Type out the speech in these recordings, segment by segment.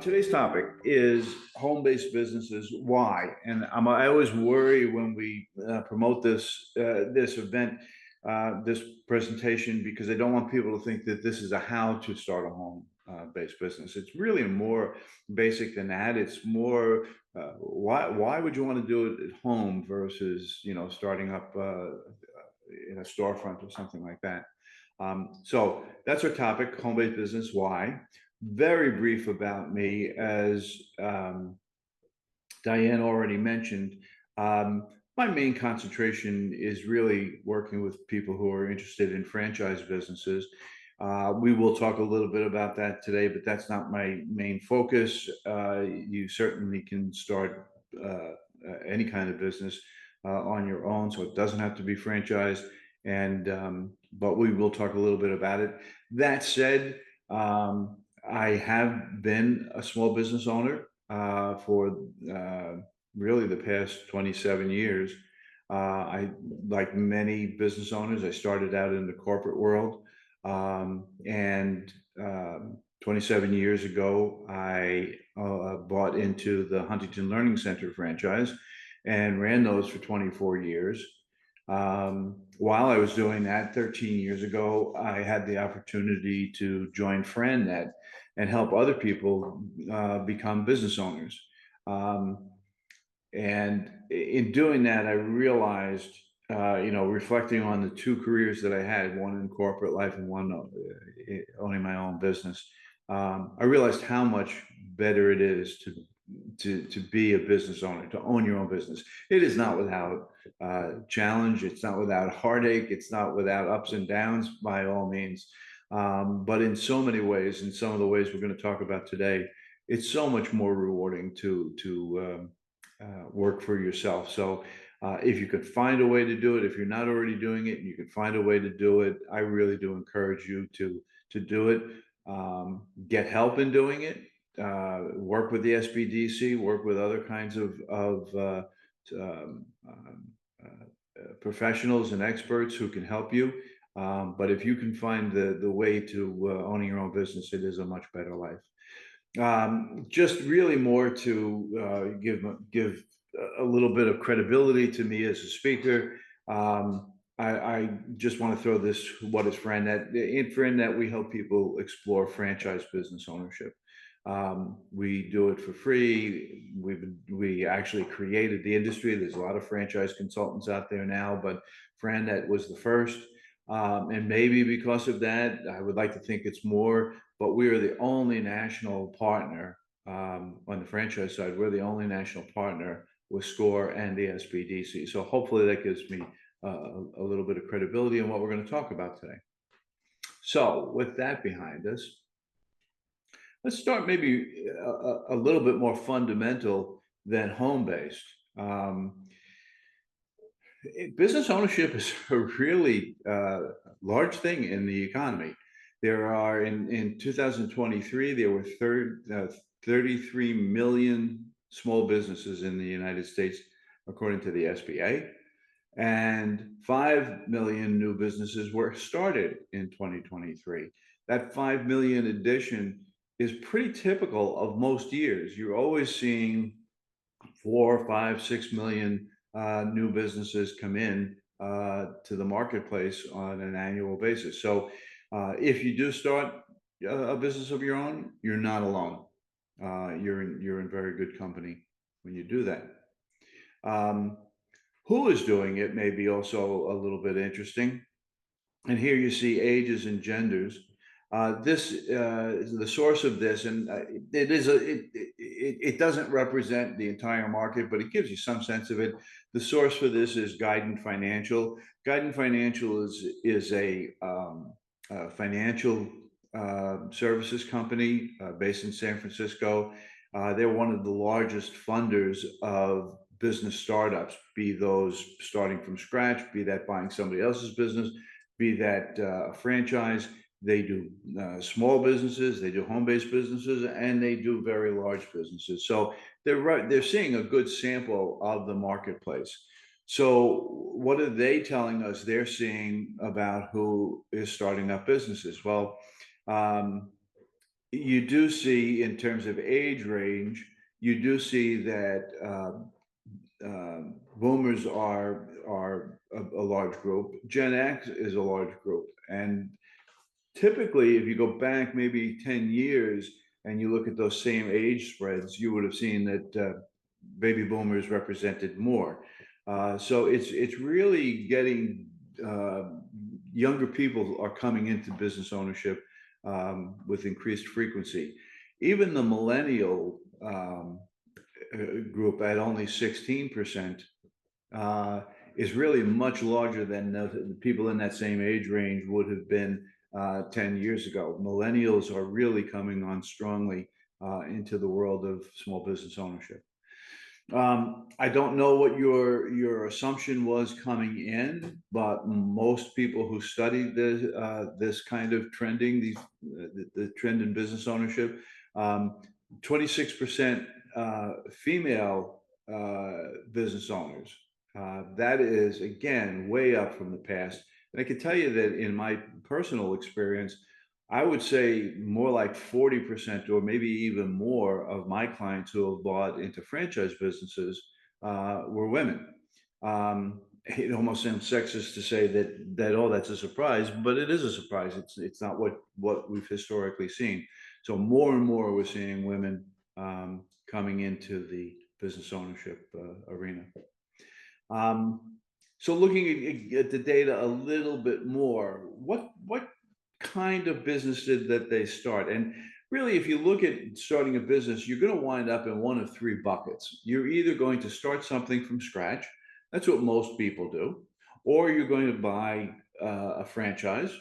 Today's topic is home-based businesses. Why? And I always worry when we promote this event, this presentation, because I don't want people to think that this is a how to start a home-based business. It's really more basic than that. It's more why would you want to do it at home versus starting up in a storefront or something like that. So that's our topic: home-based business. Why? Very brief about me, as Diane already mentioned. My main concentration is really working with people who are interested in franchise businesses. We will talk a little bit about that today, but that's not my main focus. You certainly can start any kind of business on your own, so it doesn't have to be franchised. But we will talk a little bit about it. That said, I have been a small business owner for really the past 27 years. Like many business owners, I started out in the corporate world. And 27 years ago, I bought into the Huntington Learning Center franchise and ran those for 24 years. While I was doing that 13 years ago, I had the opportunity to join FranNet and help other people become business owners. And in doing that, I realized, reflecting on the two careers that I had, one in corporate life and one owning my own business, I realized how much better it is to be a business owner, to own your own business. It is not without challenge. It's not without heartache. It's not without ups and downs, by all means. But in so many ways, in some of the ways we're going to talk about today, it's so much more rewarding to work for yourself. So if you could find a way to do it, if you're not already doing it, and you could find a way to do it, I really do encourage you to do it. Get help in doing it. Work with the SBDC, work with other kinds of professionals and experts who can help you. But if you can find the way to owning your own business, it is a much better life. Just really more to give a little bit of credibility to me as a speaker. I just want to throw this: what is FranNet? In FranNet, we help people explore franchise business ownership. We do it for free. We actually created the industry. There's a lot of franchise consultants out there now, but FranNet was the first. And maybe because of that, I would like to think it's more, but we are the only national partner on the franchise side. We're the only national partner with SCORE and the SBDC. So hopefully that gives me a little bit of credibility in what we're going to talk about today. So with that behind us, let's start maybe a little bit more fundamental than home-based. Business ownership is a really large thing in the economy. There are, in 2023, there were 33 million small businesses in the United States, according to the SBA, and 5 million new businesses were started in 2023. That 5 million addition is pretty typical of most years. You're always seeing 4, 5, 6 million new businesses come in to the marketplace on an annual basis. So if you do start a business of your own, you're not alone. You're in very good company when you do that. Who is doing it may be also a little bit interesting. And here you see ages and genders. This is the source of this, and it doesn't represent the entire market, but it gives you some sense of it. The source for this is Guidant Financial. Guidant Financial is a financial services company based in San Francisco. They're one of the largest funders of business startups, be those starting from scratch, be that buying somebody else's business, be that a franchise. They do small businesses, they do home-based businesses, and they do very large businesses. So they're seeing a good sample of the marketplace. So what are they telling us they're seeing about who is starting up businesses? Well, you do see in terms of age range, you do see that boomers are a large group. Gen X is a large group, and typically, if you go back maybe 10 years and you look at those same age spreads, you would have seen that baby boomers represented more. So it's really getting uh, younger people are coming into business ownership with increased frequency. Even the millennial group at only 16% uh, is really much larger than the people in that same age range would have been 10 years ago. Millennials are really coming on strongly into the world of small business ownership. I don't know what your assumption was coming in, but most people who study this kind of trending, the trend in business ownership, 26% female business owners. That is again way up from the past. And I can tell you that in my personal experience, I would say more like 40% or maybe even more of my clients who have bought into franchise businesses were women. It almost sounds sexist to say that oh that's a surprise, but it is a surprise. It's not what we've historically seen. So more and more we're seeing women coming into the business ownership arena. Um, so looking at the data a little bit more, what kind of business did that they start? And really, if you look at starting a business, you're going to wind up in one of three buckets. You're either going to start something from scratch, that's what most people do, or you're going to buy a franchise,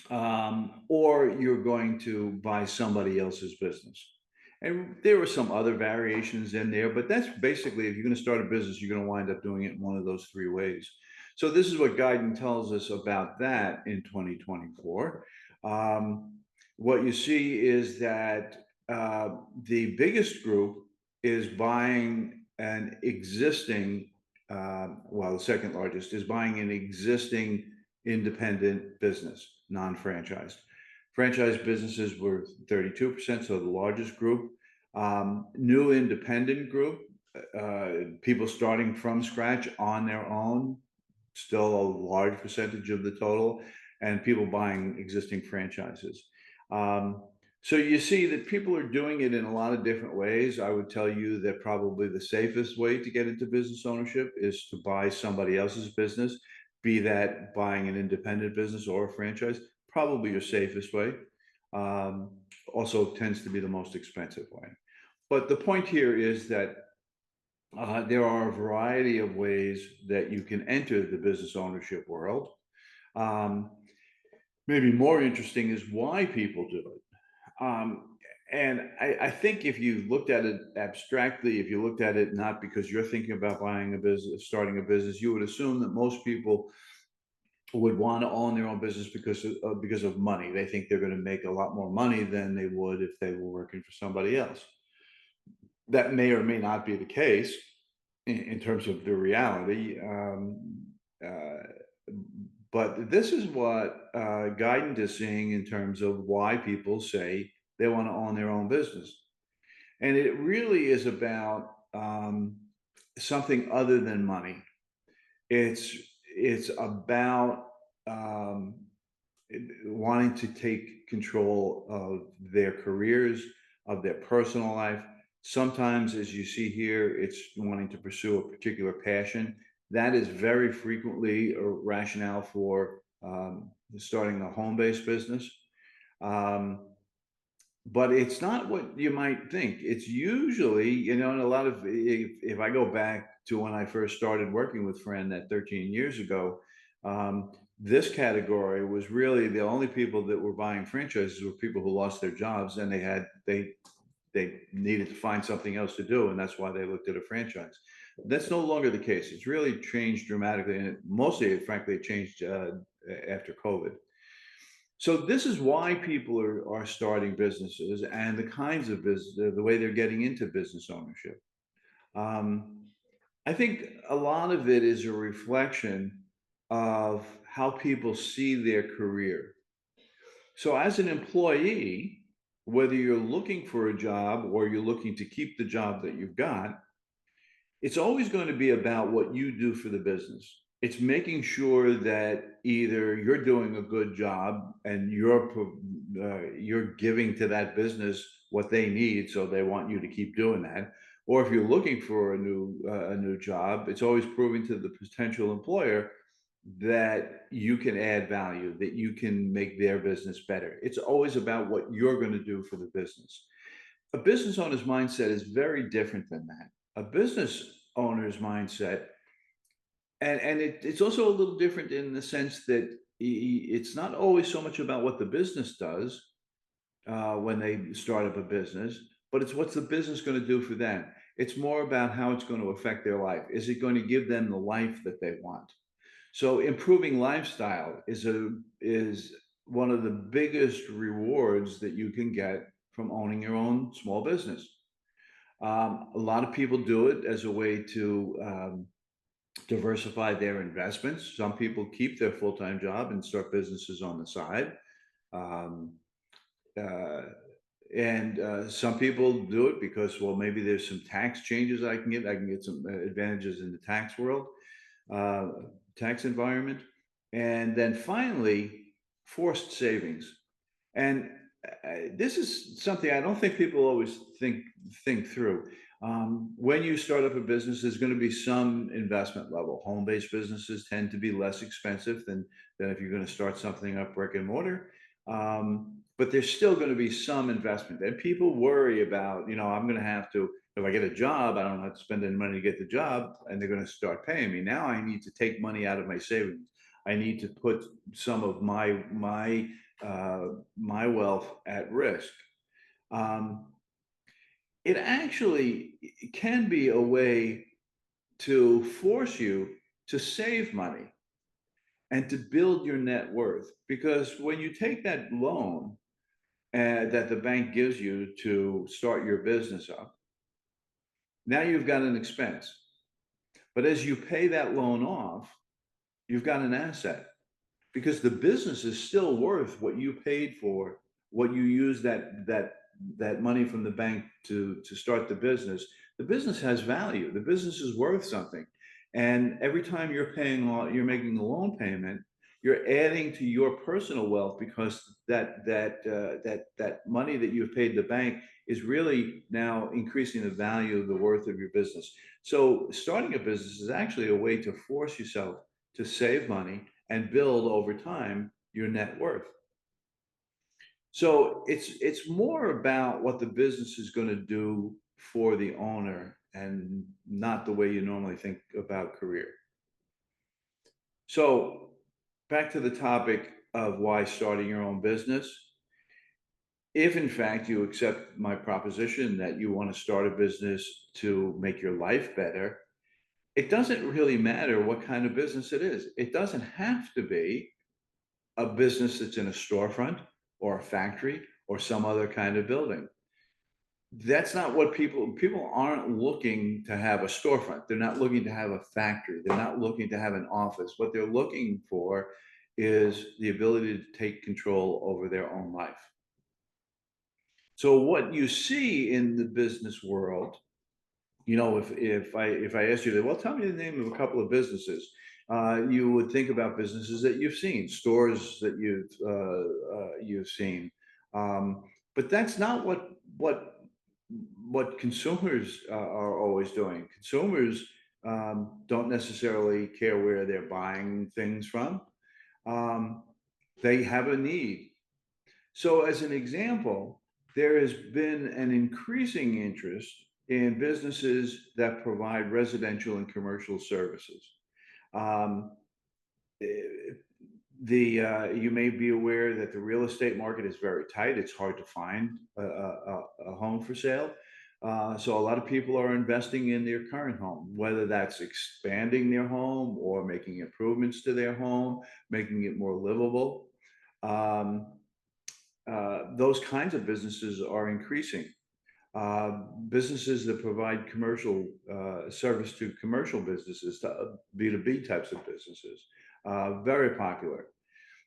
or you're going to buy somebody else's business. And there were some other variations in there, but that's basically if you're going to start a business, you're going to wind up doing it in one of those three ways. So this is what Guidance tells us about that in 2024. What you see is that the biggest group is buying an existing, well, the second largest is buying an existing independent business, non-franchised. Franchise businesses were 32%, so the largest group. New independent group, people starting from scratch on their own, still a large percentage of the total, and people buying existing franchises. Um, so you see that people are doing it in a lot of different ways. I would tell you that probably the safest way to get into business ownership is to buy somebody else's business, be that buying an independent business or a franchise, probably your safest way. Um, Also tends to be the most expensive way. But the point here is that there are a variety of ways that you can enter the business ownership world. Um, Maybe more interesting is why people do it. And I think if you looked at it abstractly, if you looked at it not because you're thinking about buying a business, starting a business, you would assume that most people would want to own their own business because of money. They think they're going to make a lot more money than they would if they were working for somebody else. That may or may not be the case in terms of the reality. But this is what Guidant is seeing in terms of why people say they want to own their own business. And it really is about something other than money. It's it's about um, wanting to take control of their careers, of their personal life. Sometimes, as you see here, it's wanting to pursue a particular passion. That is very frequently a rationale for starting a home-based business. Um, but it's not what you might think. It's usually, and a lot of, if I go back to when I first started working with FranNet 13 years ago, this category was really the only people that were buying franchises were people who lost their jobs and they needed to find something else to do, and that's why they looked at a franchise. That's no longer the case. It's really changed dramatically, and mostly, frankly, it changed after COVID. So this is why people are starting businesses and the kinds of business, the way they're getting into business ownership. Um, I think a lot of it is a reflection of how people see their career. So as an employee, whether you're looking for a job or you're looking to keep the job that you've got, it's always going to be about what you do for the business. It's making sure that either you're doing a good job and you're giving to that business what they need, so they want you to keep doing that. Or if you're looking for a new job, it's always proving to the potential employer that you can add value, that you can make their business better. It's always about what you're going to do for the business. A business owner's mindset is very different than that. A business owner's mindset, it's also a little different in the sense that it's not always so much about what the business does when they start up a business, but it's what's the business going to do for them. It's more about how it's going to affect their life. Is it going to give them the life that they want? So improving lifestyle is one of the biggest rewards that you can get from owning your own small business. A lot of people do it as a way to diversify their investments. Some people keep their full-time job and start businesses on the side. Um, uh, and some people do it because, well, maybe there's some tax changes I can get. I can get some advantages in the tax world, uh, tax environment. And then finally, forced savings. And this is something I don't think people always think through. When you start up a business, there's going to be some investment level. Home-based businesses tend to be less expensive than if you're going to start something up brick and mortar. But there's still going to be some investment. And people worry about, I'm going to have to, if I get a job, I don't have to spend any money to get the job, and they're going to start paying me. Now I need to take money out of my savings. I need to put some of my wealth at risk. Um, it actually can be a way to force you to save money and to build your net worth. Because when you take that loan that the bank gives you to start your business up, now you've got an expense. But as you pay that loan off, you've got an asset because the business is still worth what you paid for, what you use that money from the bank to start the business. The business has value. The business is worth something. And every time you're making a loan payment, you're adding to your personal wealth because that money that you've paid the bank is really now increasing the value of the worth of your business. So starting a business is actually a way to force yourself to save money and build over time your net worth. So it's more about what the business is going to do for the owner and not the way you normally think about career. So back to the topic of why starting your own business. If in fact you accept my proposition that you want to start a business to make your life better, it doesn't really matter what kind of business it is. It doesn't have to be a business that's in a storefront or a factory or some other kind of building. That's not what people aren't looking to have a storefront. They're not looking to have a factory. They're not looking to have an office. What they're looking for is the ability to take control over their own life. So what you see in the business world, if I asked you to, well, tell me the name of a couple of businesses, you would think about businesses that you've seen, stores that you've seen, but that's not what consumers are always doing. Consumers don't necessarily care where they're buying things from. Um, they have a need. So, as an example, there has been an increasing interest in businesses that provide residential and commercial services. Um, eh, you may be aware that the real estate market is very tight. It's hard to find a home for sale. So a lot of people are investing in their current home, whether that's expanding their home or making improvements to their home, making it more livable. Um, those kinds of businesses are increasing. Businesses that provide commercial service to commercial businesses, to B2B types of businesses, very popular.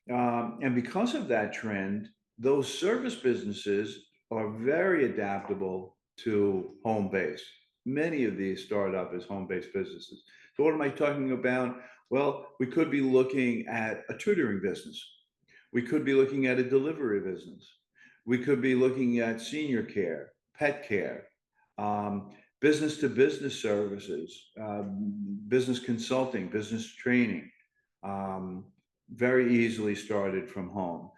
And because of that trend, those service businesses are very adaptable to home base. Many of these start up as home based businesses. So, what am I talking about? Well, we could be looking at a tutoring business. We could be looking at a delivery business. We could be looking at senior care, pet care, business to business services, business consulting, business training, um, very easily started from home.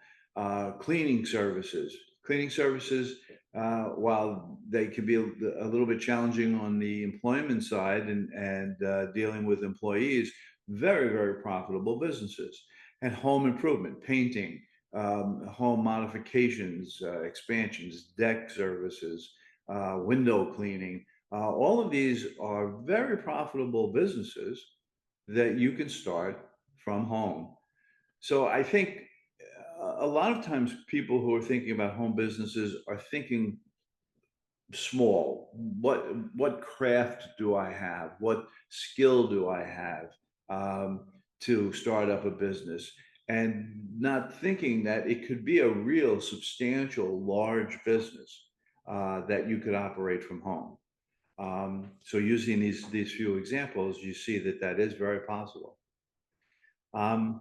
Cleaning services. Cleaning services, while they can be a little bit challenging on the employment side and dealing with employees, very, very profitable businesses. And home improvement, painting, home modifications, expansions, deck services, window cleaning. All of these are very profitable businesses that you can start from home. So I think a lot of times people who are thinking about home businesses are thinking small. What craft do I have? What skill do I have to start up a business? And not thinking that it could be a real substantial, large business that you could operate from home. So using these few examples, you see that that is very possible. Um,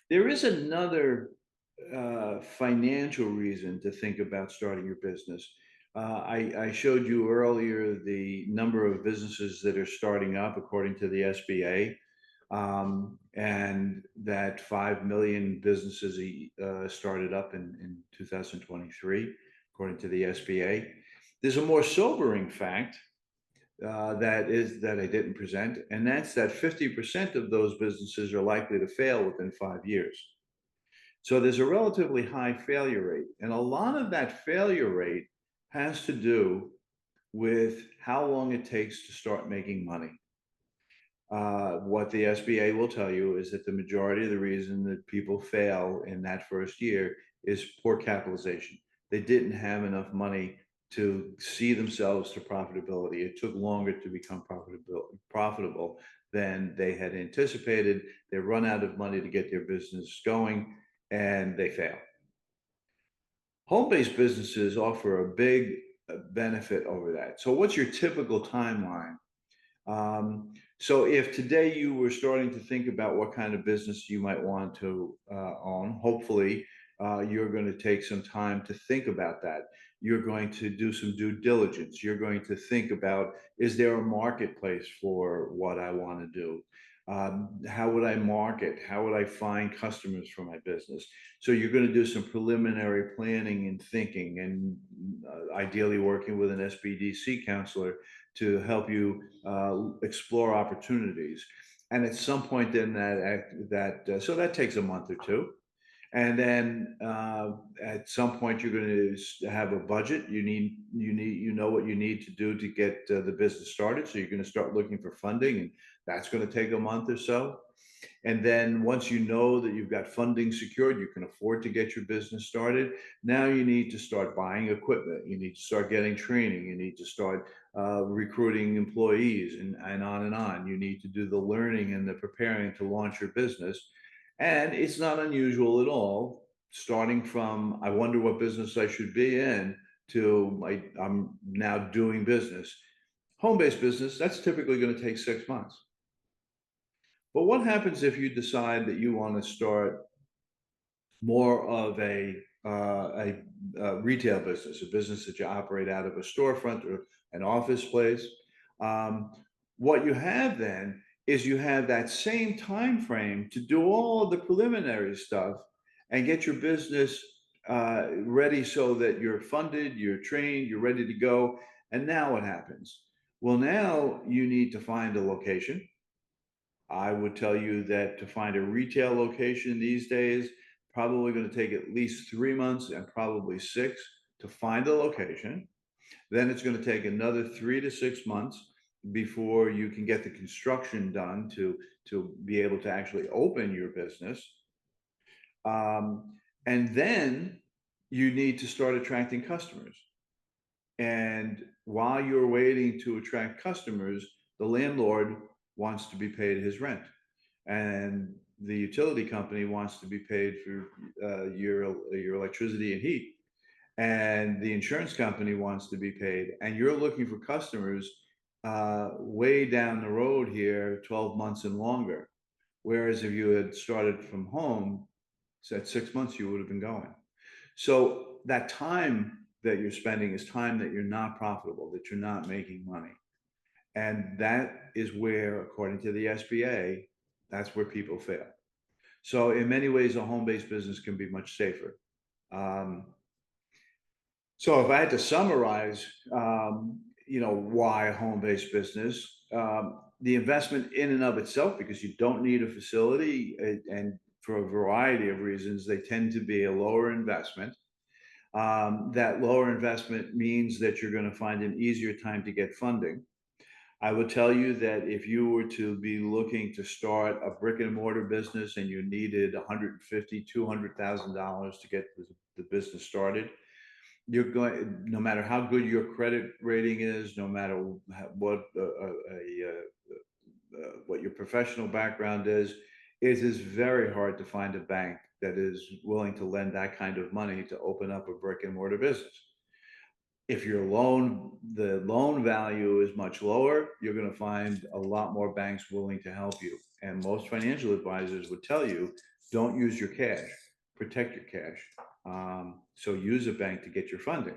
there is another financial reason to think about starting your business. I showed you earlier the number of businesses that are starting up according to the SBA, and that 5 million businesses started up in 2023, according to the SBA. There's a more sobering fact that I didn't present, and that's that 50% of those businesses are likely to fail within 5 years. So there's a relatively high failure rate, and a lot of that failure rate has to do with how long it takes to start making money. What the SBA will tell you is that the majority of the reason that people fail in that first year is poor capitalization. They didn't have enough money to see themselves to profitability. It took longer to become profitable than they had anticipated. They run out of money to get their business going and they fail. Home-based businesses offer a big benefit over that. So what's your typical timeline? So if today you were starting to think about what kind of business you might want to own, hopefully you're going to take some time to think about that. You're going to do some due diligence. You're going to think about, is there a marketplace for what I want to do? How would I market? How would I find customers for my business? So you're going to do some preliminary planning and thinking, and ideally working with an SBDC counselor to help you explore opportunities. And at some point in so that takes a month or two. And then at some point you're going to have a budget. You know what you need to do to get the business started. So you're going to start looking for funding, and that's going to take a month or so. And then once you know that you've got funding secured, you can afford to get your business started. Now you need to start buying equipment. You need to start getting training. You need to start recruiting employees and on and on. You need to do the learning and the preparing to launch your business. And it's not unusual at all, starting from, I wonder what business I should be in, to I'm now doing business. Home-based business, that's typically going to take 6 months. But what happens if you decide that you want to start more of a retail business, a business that you operate out of a storefront or an office place? What you have then is you have that same time frame to do all the preliminary stuff and get your business ready so that you're funded, you're trained, you're ready to go. And now what happens? Well, now you need to find a location. I would tell you that to find a retail location these days, probably going to take at least 3 months and probably 6 to find a location. Then it's going to take another 3 to 6 months before you can get the construction done to be able to actually open your business. And then you need to start attracting customers. And while you're waiting to attract customers, the landlord wants to be paid his rent, and the utility company wants to be paid for your electricity and heat. and the insurance company wants to be paid, and you're looking for customers way down the road here, 12 months and longer. Whereas if you had started from home, so at 6 months, you would have been going. So that time that you're spending is time that you're not profitable, that you're not making money. And that is where, according to the SBA, that's where people fail. So in many ways, a home-based business can be much safer. Um, so if I had to summarize, why a home-based business, the investment in and of itself, because you don't need a facility, and for a variety of reasons, they tend to be a lower investment. That lower investment means that you're going to find an easier time to get funding. I would tell you that if you were to be looking to start a brick and mortar business and you needed 150, $200,000 to get the business started, you're going, no matter how good your credit rating is, no matter what your professional background is, it is very hard to find a bank that is willing to lend that kind of money to open up a brick and mortar business. If the loan value is much lower, you're going to find a lot more banks willing to help you. And most financial advisors would tell you, don't use your cash, protect your cash. So use a bank to get your funding.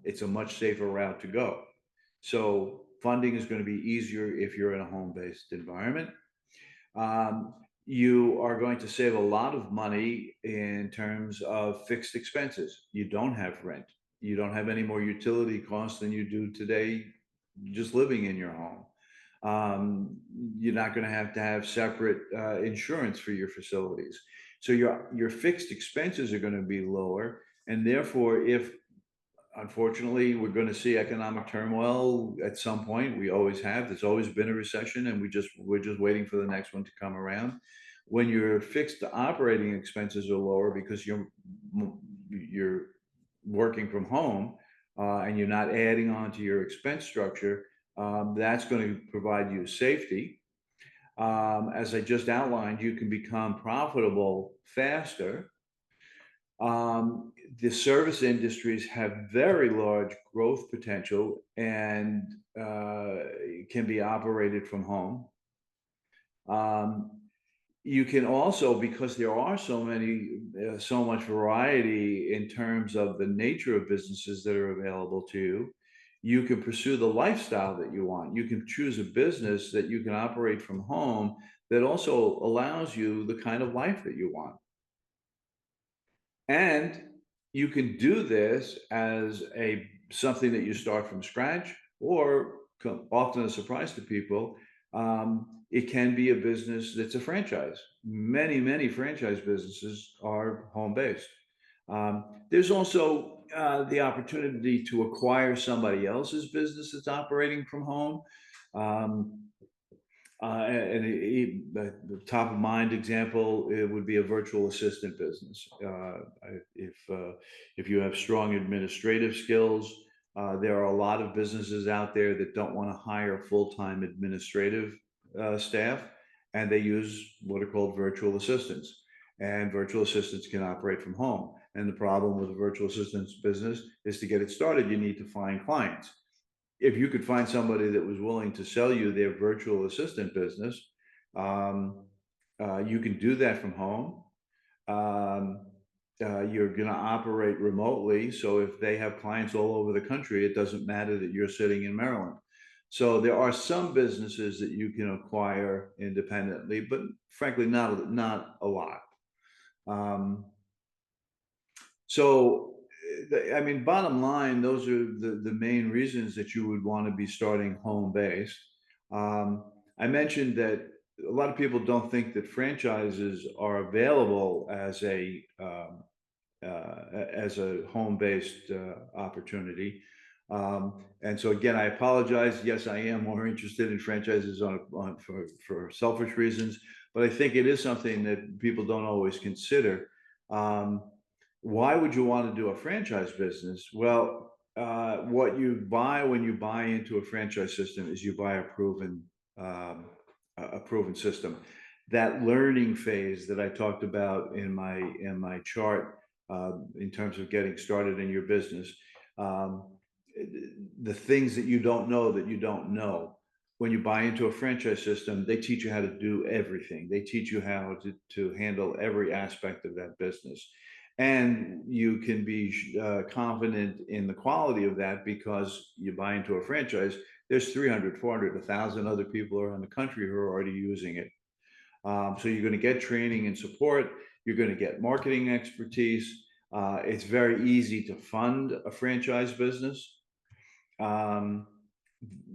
It's a much safer route to go. So funding is going to be easier if you're in a home-based environment. Um, you are going to save a lot of money in terms of fixed expenses. You don't have rent. You don't have any more utility costs than you do today just living in your home. You're not going to have separate insurance for your facilities. So your fixed expenses are going to be lower. And therefore, if unfortunately, we're going to see economic turmoil at some point. We always have. There's always been a recession, and we're just waiting for the next one to come around. When your fixed operating expenses are lower because you're working from home, and you're not adding on to your expense structure, that's going to provide you safety. As I just outlined, you can become profitable faster. The service industries have very large growth potential and can be operated from home. Um, you can also, because there are so much variety in terms of the nature of businesses that are available to you, you can pursue the lifestyle that you want. You can choose a business that you can operate from home that also allows you the kind of life that you want. And you can do this as something that you start from scratch, or often a surprise to people. It can be a business that's a franchise. Many franchise businesses are home based. There's also the opportunity to acquire somebody else's business that's operating from home. Um, the top of mind example, it would be a virtual assistant business. If you have strong administrative skills, there are a lot of businesses out there that don't want to hire full-time administrative staff, and they use what are called virtual assistants. And virtual assistants can operate from home. And the problem with a virtual assistants business is, to get it started, you need to find clients. If you could find somebody that was willing to sell you their virtual assistant business, you can do that from home. Um, you're going to operate remotely. So if they have clients all over the country, it doesn't matter that you're sitting in Maryland. So there are some businesses that you can acquire independently, but frankly, not a lot. Um, so, I mean, bottom line, those are the main reasons that you would want to be starting home based. I mentioned that a lot of people don't think that franchises are available as a home based opportunity. And so again, I apologize. Yes, I am more interested in franchises for selfish reasons, but I think it is something that people don't always consider. Um, why would you want to do a franchise business? Well, what you buy when you buy into a franchise system is you buy um, a proven system. That learning phase that I talked about in my chart in terms of getting started in your business. Um, the things that you don't know that you don't know. When you buy into a franchise system, they teach you how to do everything. They teach you how to handle every aspect of that business. And you can be confident in the quality of that because you buy into a franchise. There's 300, 400, 1,000 other people around the country who are already using it. So you're going to get training and support. You're going to get marketing expertise. It's very easy to fund a franchise business.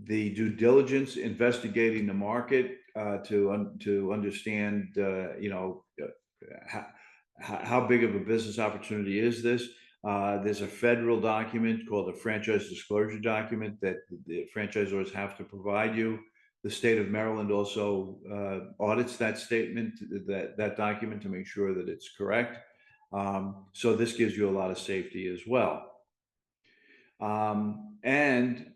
The due diligence, investigating the market to understand, how big of a business opportunity is this. There's a federal document called a franchise disclosure document that the franchisors have to provide you. The state of Maryland also audits that statement, that document, to make sure that it's correct. So this gives you a lot of safety as well. And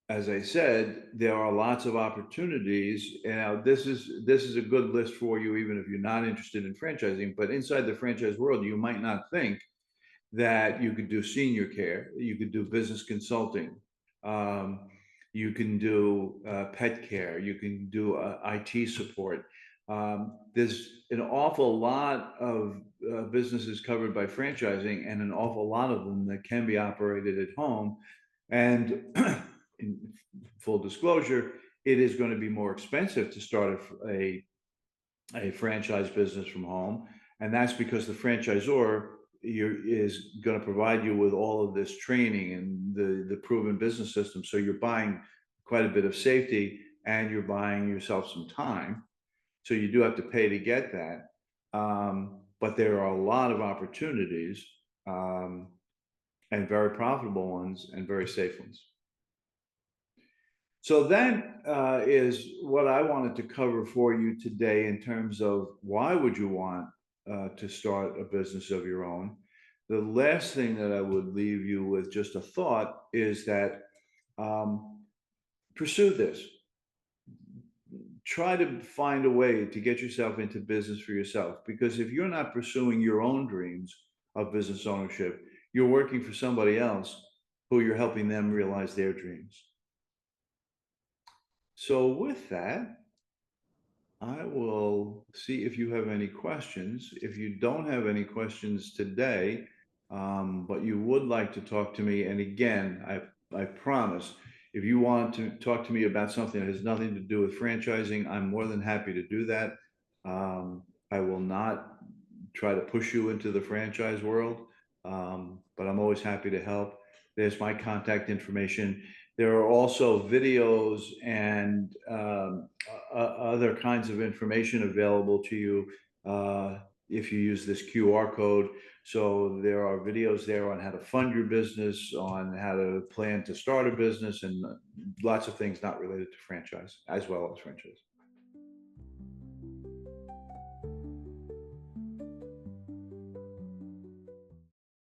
as I said, there are lots of opportunities. And this is a good list for you, even if you're not interested in franchising. But inside the franchise world, you might not think that you could do senior care, you could do business consulting, you can do pet care, you can do IT support. There's an awful lot of businesses covered by franchising, and an awful lot of them that can be operated at home. And in full disclosure, it is going to be more expensive to start a franchise business from home. And that's because the franchisor is going to provide you with all of this training and the proven business system. So you're buying quite a bit of safety, and you're buying yourself some time. So you do have to pay to get that. But there are a lot of opportunities, and very profitable ones and very safe ones. So that is what I wanted to cover for you today in terms of why would you want to start a business of your own. The last thing that I would leave you with, just a thought, is that pursue this. Try to find a way to get yourself into business for yourself, because if you're not pursuing your own dreams of business ownership, you're working for somebody else who you're helping them realize their dreams. So with that, I will see if you have any questions. If you don't have any questions today, but you would like to talk to me, and again, I promise, if you want to talk to me about something that has nothing to do with franchising, I'm more than happy to do that. I will not try to push you into the franchise world, but I'm always happy to help. There's my contact information. There are also videos and other kinds of information available to you if you use this QR code. So there are videos there on how to fund your business, on how to plan to start a business, and lots of things not related to franchise, as well as franchise.